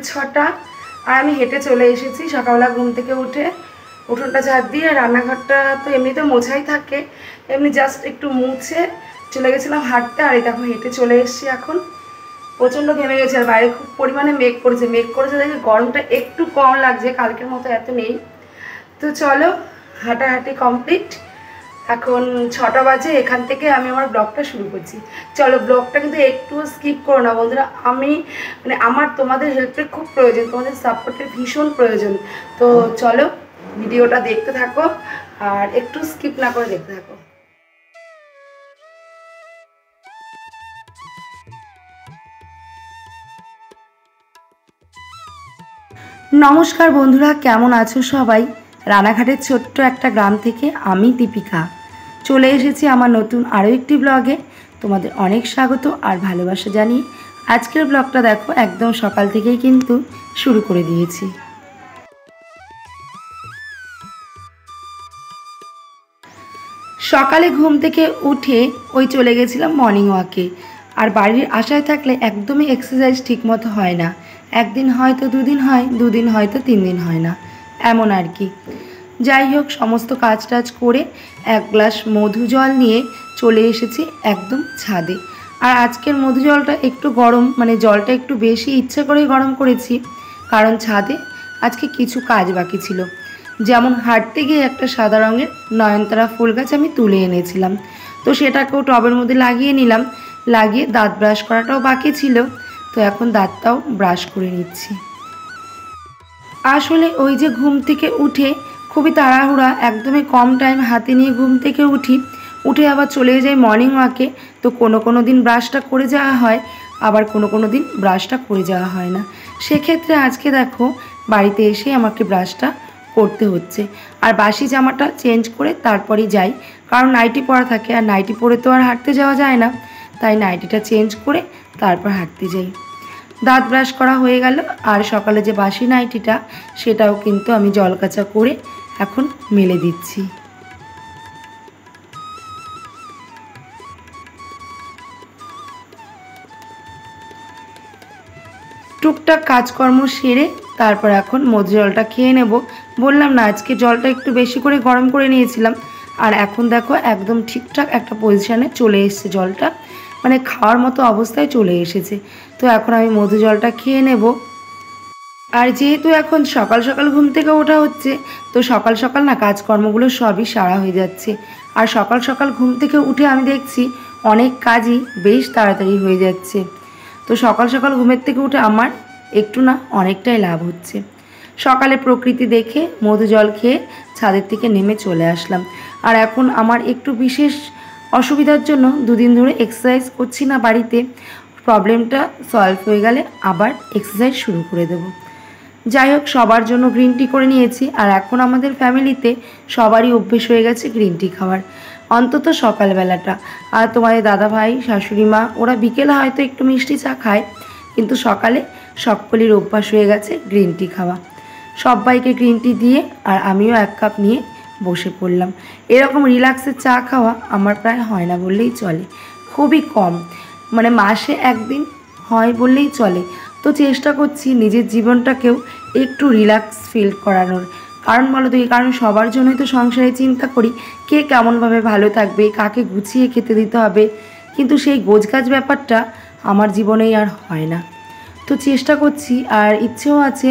6টা আর আমি হেঁটে চলে এসেছি সকালবেলা ঘুম থেকে উঠে উঠোনটা ঝাড় দিয়ে। রান্নাঘরটা তো এমনিতে মোছাই থাকে, এমনি জাস্ট একটু মুছে চলে গেছিলাম হাঁটতে। আর এই দেখো হেঁটে চলে এসেছি। এখন প্রচণ্ড ঘেমে গেছে আর বাইরে খুব পরিমাণে মেঘ করেছে দেখে গরমটা একটু কম লাগছে, কালকের মতো এত নেই। তো চলো হাঁটাহাঁটি কমপ্লিট, এখন 6টা বাজে। এখান থেকে আমি আমার ব্লগটা শুরু করছি। চলো ব্লগটা কিন্তু একটু স্কিপ করো না বন্ধুরা, আমি মানে আমার তোমাদের হেল্পের খুব প্রয়োজন, তোমাদের সাপোর্টের ভীষণ প্রয়োজন। তো চলো ভিডিওটা দেখতে থাকো আর একটু স্কিপ না করে দেখতে থাকো। নমস্কার বন্ধুরা, কেমন আছো সবাই? রানাঘাটের ছোট্ট একটা গ্রাম থেকে আমি দীপিকা চলে এসেছি আমার নতুন আরও একটি ব্লগে। তোমাদের অনেক স্বাগত আর ভালোবাসা জানিয়ে আজকের ব্লগটা দেখো একদম সকাল থেকেই কিন্তু শুরু করে দিয়েছি। সকালে ঘুম থেকে উঠে চলে গেছিলাম মর্নিং ওয়াকে। আর বাড়ির আশায় থাকলে একদমই এক্সারসাইজ ঠিকমতো হয় না, একদিন হয়তো দুদিন হয়, দুদিন হয়তো 3 দিন হয় না, এমন আর কি। যাই হোক সমস্ত কাজ টাজ করে এক গ্লাস মধু জল নিয়ে চলে এসেছি একদম ছাদে। আর আজকের মধু জলটা একটু গরম, মানে জলটা একটু বেশি ইচ্ছে করেই গরম করেছি, কারণ ছাদে আজকে কিছু কাজ বাকি ছিল। যেমন হাঁটতে গিয়ে একটা সাদা রঙের নয়নতারা ফুল গাছ আমি তুলে এনেছিলাম, তো সেটাকেও টবের মধ্যে লাগিয়ে নিলাম। লাগিয়ে দাঁত ব্রাশ করাটাও বাকি ছিল, তো এখন দাঁতটাও ব্রাশ করে নিচ্ছি। আসলে ওই যে ঘুম থেকে উঠে খুবই তাড়াহুড়া, একদমই কম টাইম হাতে নিয়ে ঘুম থেকে উঠে আবার চলে যাই মর্নিং ওয়াকে। তো কোনো দিন ব্রাশটা করে যাওয়া হয়, আবার কোনো দিন ব্রাশটা করে যাওয়া হয় না। সেক্ষেত্রে আজকে দেখো বাড়িতে এসে আমাকে ব্রাশটা করতে হচ্ছে। আর বাসি জামাটা চেঞ্জ করে তারপরেই যাই, কারণ নাইটি পরা থাকে আর নাইটি পরে তো আর হাঁটতে যাওয়া যায় না, তাই নাইটিটা চেঞ্জ করে তারপর হাঁটতে যাই। দাঁত ব্রাশ করা হয়ে গেল। আর সকালে যে বাসি নাইটিটা সেটাও কিন্তু আমি জল কাচা করে এখন মেলে দিচ্ছি। টুকটাক কাজকর্ম সেরে তারপর এখন মধু জলটা খেয়ে নেব। বললাম না আজকে জলটা একটু বেশি করে গরম করে নিয়েছিলাম। আর এখন দেখো একদম ঠিকঠাক একটা পজিশানে চলে এসেছে জলটা, মানে খাওয়ার মতো অবস্থায় চলে এসেছে। তো এখন আমি মধু জলটা খেয়ে নেব। আর যেহেতু এখন সকাল সকাল ঘুম থেকে ওঠা হচ্ছে, তো সকাল সকাল না কাজকর্মগুলো সবই সারা হয়ে যাচ্ছে। আর সকাল সকাল ঘুম থেকে উঠে আমি দেখছি অনেক কাজই বেশ তাড়াতাড়ি হয়ে যাচ্ছে। তো সকাল সকাল ঘুমের থেকে উঠে আমার একটু না অনেকটাই লাভ হচ্ছে। সকালে প্রকৃতি দেখে মধু জল খেয়ে ছাদের থেকে নেমে চলে আসলাম। আর এখন আমার একটু বিশেষ অসুবিধার জন্য 2 দিন ধরে এক্সারসাইজ করছি না বাড়িতে। প্রবলেমটা সলভ হয়ে গেলে আবার এক্সারসাইজ শুরু করে দেব। যাই হোক সবার জন্য গ্রিন টি করে নিয়েছি। আর এখন আমাদের ফ্যামিলিতে সবারই অভ্যেস হয়ে গেছে গ্রিন টি খাওয়ার, অন্তত সকালবেলাটা। আর তোমাদের দাদা ভাই শাশুড়ি মা ওরা বিকেলে হয়তো একটু মিষ্টি চা খায়, কিন্তু সকালে সকলের অভ্যাস হয়ে গেছে গ্রিন টি খাওয়া। সবাইকে গ্রিন টি দিয়ে আর আমিও 1 কাপ নিয়ে বসে পড়লাম। এরকম রিল্যাক্সের চা খাওয়া আমার প্রায় হয় না বললেই চলে, খুবই কম, মানে মাসে 1 দিন হয় বললেই চলে। তো চেষ্টা করছি নিজের জীবনটাকেও একটু রিল্যাক্স ফিল করানোর। কারণ বলো তো, এই কারণ সবার জন্যই তো সংসারে চিন্তা করি কে কেমনভাবে ভালো থাকবে, কাকে গুছিয়ে খেতে দিতে হবে, কিন্তু সেই গোছগাছ ব্যাপারটা আমার জীবনেই আর হয় না। তো চেষ্টা করছি আর ইচ্ছেও আছে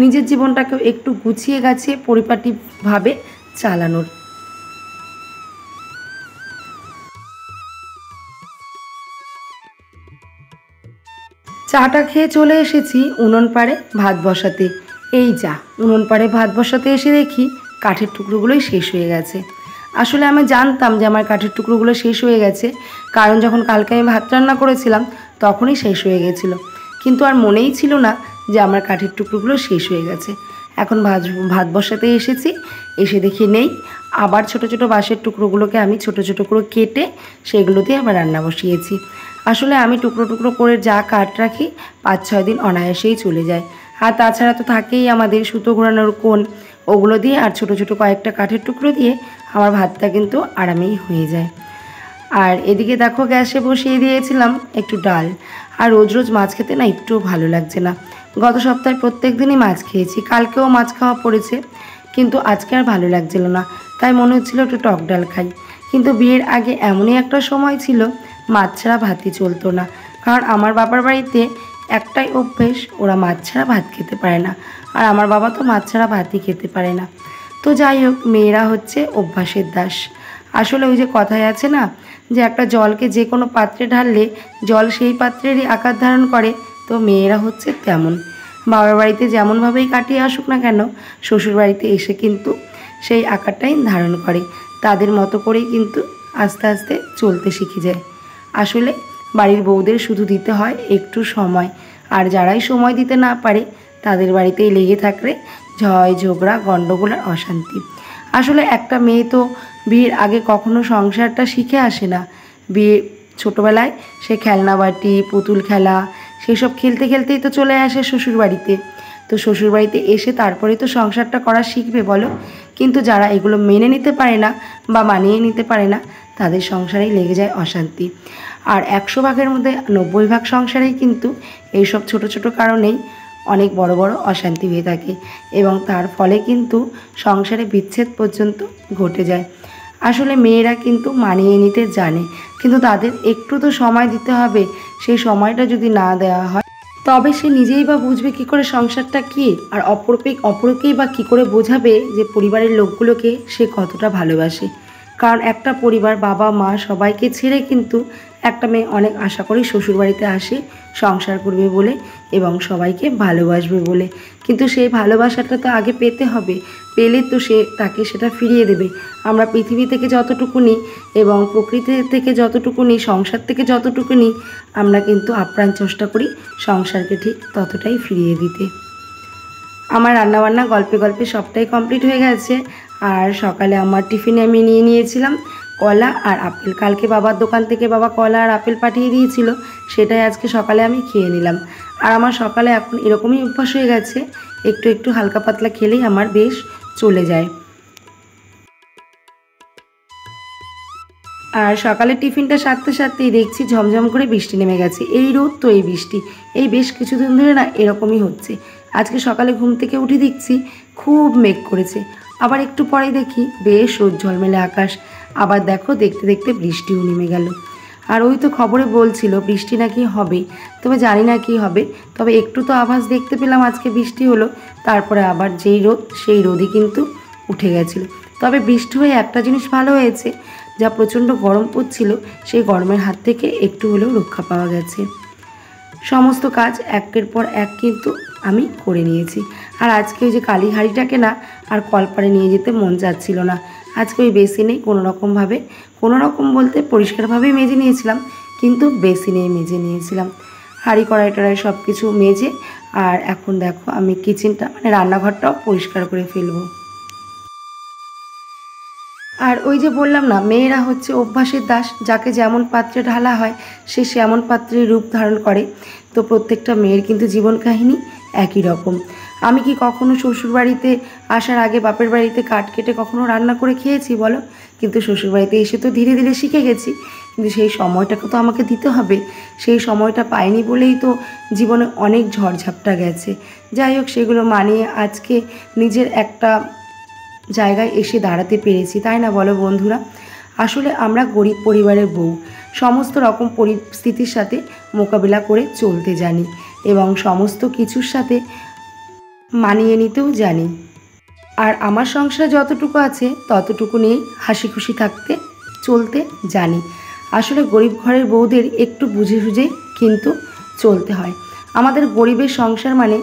নিজের জীবনটাকেও একটু গুছিয়ে গাছিয়ে পরিপাটিভাবে চালানোর। চাটা খেয়ে চলে এসেছি উনুন পাড়ে ভাত বসাতে। এই যা উনুন পাড়ে ভাত বসাতে এসে দেখি কাঠের টুকরোগুলোই শেষ হয়ে গেছে। আসলে আমি জানতাম যে আমার কাঠের টুকরোগুলো শেষ হয়ে গেছে, কারণ যখন কালকে আমি ভাত রান্না করেছিলাম তখনই শেষ হয়ে গেছিলো, কিন্তু আর মনেই ছিল না যে আমার কাঠের টুকরোগুলো শেষ হয়ে গেছে। এখন ভাত বসাতে এসেছি, এসে দেখি নেই। আবার ছোট ছোট বাঁশের টুকরোগুলোকে আমি ছোট ছোট করে কেটে সেগুলো দিয়ে আবার রান্না বসিয়েছি। আসলে আমি টুকরো টুকরো করে যা কাট রাখি 5-6 দিন অনায়াসেই চলে যায়। আর তাছাড়া তো থাকেই আমাদের সুতো ঘোরানোর কোণ, ওগুলো দিয়ে আর ছোট ছোট কয়েকটা কাঠের টুকরো দিয়ে আমার ভাতটা কিন্তু আরামেই হয়ে যায়। আর এদিকে দেখো গ্যাসে বসিয়ে দিয়েছিলাম একটু ডাল। আর রোজ রোজ মাছ খেতে না একটুও ভালো লাগছে না, গত সপ্তাহে প্রত্যেক দিনই মাছ খেয়েছি, কালকেও মাছ খাওয়া পড়েছে, কিন্তু আজকে আর ভালো লাগছিল না, তাই মনে হচ্ছিল একটু টক ডাল খাই। কিন্তু বিয়ের আগে এমনই একটা সময় ছিল মাছ ছাড়া ভাতই চলতো না, কারণ আমার বাবার বাড়িতে একটাই অভ্যেস, ওরা মাছ ছাড়া ভাত খেতে পারে না, আর আমার বাবা তো মাছ ছাড়া ভাতই খেতে পারে না। তো যাই হোক, মেয়েরা হচ্ছে অভ্যাসের দাস। আসলে ওই যে কথায় আছে না, যে একটা জলকে যে কোনো পাত্রে ঢাললে জল সেই পাত্রেরই আকার ধারণ করে, তো মেয়েরা হচ্ছে তেমন। বাবার বাড়িতে যেমনভাবেই কাটিয়ে আসুক না কেন, শ্বশুর বাড়িতে এসে কিন্তু সেই আকারটাই ধারণ করে, তাদের মতো করেই কিন্তু আস্তে আস্তে চলতে শিখে যায়। আসলে বাড়ির বউদের শুধু দিতে হয় একটু সময়, আর যারাই সময় দিতে না পারে তাদের বাড়িতেই লেগে থাকলে ঝয় ঝগড়া গণ্ডগোল আর অশান্তি। আসলে একটা মেয়ে তো বিয়ের আগে কখনো সংসারটা শিখে আসে না। বিয়ে ছোটোবেলায় সে খেলনা বাটি পুতুল খেলা সেসব খেলতে খেলতেই তো চলে আসে শ্বশুর বাড়িতে। তো শ্বশুর বাড়িতে এসে তারপরে তো সংসারটা করা শিখবে বলো। কিন্তু যারা এগুলো মেনে নিতে পারে না বা মানিয়ে নিতে পারে না, তাদের সংসারেই লেগে যায় অশান্তি। আর 100 ভাগের মধ্যে 90 ভাগ সংসারেই কিন্তু এইসব ছোট ছোট কারণেই অনেক বড় বড় অশান্তি হয়ে থাকে, এবং তার ফলে কিন্তু সংসারে বিচ্ছেদ পর্যন্ত ঘটে যায়। আসলে মেয়েরা কিন্তু মানিয়ে নিতে জানে, কিন্তু তাদের একটু তো সময় দিতে হবে। সেই সময়টা যদি না দেওয়া হয়, তবে সে নিজেই বা বুঝবে কী করে সংসারটা কী, আর অপরকেই বা কী করে বোঝাবে যে পরিবারের লোকগুলোকে সে কতটা ভালোবাসে। কারণ একটা পরিবার বাবা মা সবাইকে ছেড়ে কিন্তু একটা মেয়ে অনেক আশা করে শ্বশুরবাড়িতে আসে সংসার করবে বলে এবং সবাইকে ভালোবাসবে বলে। কিন্তু সেই ভালোবাসাটা তো আগে পেতে হবে, পেলে তো সে তাকে সেটা ফিরিয়ে দেবে। আমরা পৃথিবী থেকে যতটুকু নিই এবং প্রকৃতি থেকে যতটুকু নিই, সংসার থেকে যতটুকু নিই, আমরা কিন্তু আপ্রাণ চেষ্টা করি সংসারকে ঠিক ততটাই ফিরিয়ে দিতে। আমার রান্নাবান্না গল্পে গল্পে সবটাই কমপ্লিট হয়ে গেছে। আর সকালে আমার টিফিনে আমি নিয়ে নিয়েছিলাম কলা আর আপেল। কালকে বাবার দোকান থেকে বাবা কলা আর আপেল পাঠিয়ে দিয়েছিল, সেটাই আজকে সকালে আমি খেয়ে নিলাম। আর আমার সকালে এখন এরকমই অভ্যাস হয়ে গেছে, একটু একটু হালকা পাতলা খেলেই আমার বেশ চলে যায়। আর সকালে টিফিনটা সারতে সারতেই দেখছি ঝমঝম করে বৃষ্টি নেমে গেছে। এই রোদ তো এই বৃষ্টি, এই বেশ কিছুদিন ধরে না এরকমই হচ্ছে। আজকে সকালে ঘুম থেকে উঠে দেখছি খুব মেঘ করেছে, আবার একটু পরেই দেখি বেশ রোদ ঝলমেলে আকাশ, আবার দেখো দেখতে দেখতে বৃষ্টিও নেমে গেল। আর ওই তো খবরে বলছিল বৃষ্টি নাকি হবে, তবে জানি না কি হবে। তবে একটু তো আভাস দেখতে পেলাম আজকে বৃষ্টি হলো, তারপরে আবার যেই রোদ সেই রোদই কিন্তু উঠে গেছিলো। তবে বৃষ্টি হয়ে একটা জিনিস ভালো হয়েছে, যা প্রচণ্ড গরম পড়ছিল সেই গরমের হাত থেকে একটু হলেও রক্ষা পাওয়া গেছে। সমস্ত কাজ একের পর এক কিন্তু আমি করে নিয়েছি। আর আজকে ওই যে কালী হাঁড়িটাকে না আর কলপারে নিয়ে যেতে মন যাচ্ছিল না। আজকে ওই বেসিনেই কোনো রকম বলতে পরিষ্কারভাবেই মেজে নিয়েছিলাম, কিন্তু বেসিনেই মেজে নিয়েছিলাম। হাঁড়ি কড়াই টড়াই সব কিছু মেজে, আর এখন দেখো আমি কিচেনটা মানে রান্নাঘরটাও পরিষ্কার করে ফেলবো। আর ওই যে বললাম না, মেয়েরা হচ্ছে অভ্যাসের দাস, যাকে যেমন পাত্রে ঢালা হয় সে সেমন পাত্রের রূপ ধারণ করে। তো প্রত্যেকটা মেয়ের কিন্তু জীবন কাহিনী একই রকম। আমি কি কখনো শ্বশুরবাড়িতে আসার আগে বাপের বাড়িতে কাঠ কেটে কখনো রান্না করে খেয়েছি বলো? কিন্তু শ্বশুরবাড়িতে এসে তো ধীরে ধীরে শিখে গেছি, কিন্তু সেই সময়টাকে তো আমাকে দিতে হবে। সেই সময়টা পাইনি বলেই তো জীবনে অনেক ঝড়ঝাপটা গেছে। যাই হোক, সেগুলো মানিয়ে আজকে নিজের একটা জায়গায় এসে দাঁড়াতে পেরেছি, তাই না বলো বন্ধুরা? আসলে আমরা গরিব পরিবারের বউ, সমস্ত রকম পরিস্থিতির সাথে মোকাবিলা করে চলতে জানি এবং সমস্ত কিছুর সাথে মানিয়ে নিতেও জানি। আর আমার সংসারে যতটুকু আছে ততটুকু নিয়েই হাসি খুশি থাকতে চলতে জানি। আসলে গরিব ঘরের বউদের একটু বুঝে সুঝেই কিন্তু চলতে হয়। আমাদের গরিবের সংসার মানে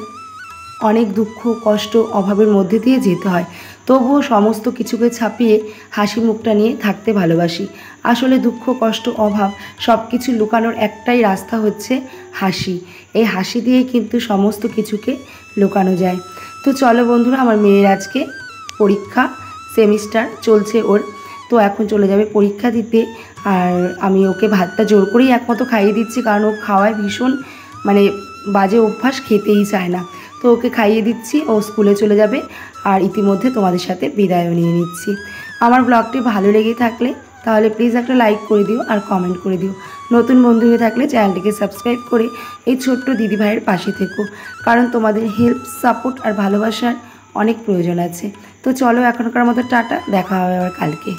অনেক দুঃখ কষ্ট অভাবের মধ্যে দিয়ে যেতে হয়, তবুও সমস্ত কিছুকে ছাপিয়ে হাসি মুখটা নিয়ে থাকতে ভালোবাসি। আসলে দুঃখ কষ্ট অভাব সব কিছু লুকানোর একটাই রাস্তা হচ্ছে হাসি। এই হাসি দিয়েই কিন্তু সমস্ত কিছুকে লুকানো যায়। তো চলো বন্ধুরা, আমার মেয়ের আজকে পরীক্ষা, সেমিস্টার চলছে ওর, তো এখন চলে যাবে পরীক্ষা দিতে। আর আমি ওকে ভাতটা জোর করেই একমতো খাইয়ে দিচ্ছি, কারণ ও খাওয়ায় ভীষণ মানে বাজে অভ্যাস, খেতেই চায় না। তো ওকে খাইয়ে দিচ্ছি, ও স্কুলে চলে যাবে। আর ইতিমধ্যে তোমাদের সাথে বিদায়ও নিয়ে নিচ্ছি। আমার ব্লগটি ভালো লেগে থাকলে তাহলে প্লিজ একটা লাইক করে দিও আর কমেন্ট করে দিও। নতুন বন্ধু হয়ে থাকলে চ্যানেলটিকে সাবস্ক্রাইব করে এই ছোট্ট দিদিভাইয়ের পাশে থেকো, কারণ তোমাদের হেল্প, সাপোর্ট আর ভালোবাসার অনেক প্রয়োজন আছে। তো চলো এখনকার মতো টাটা, দেখা হবে আবার কালকে।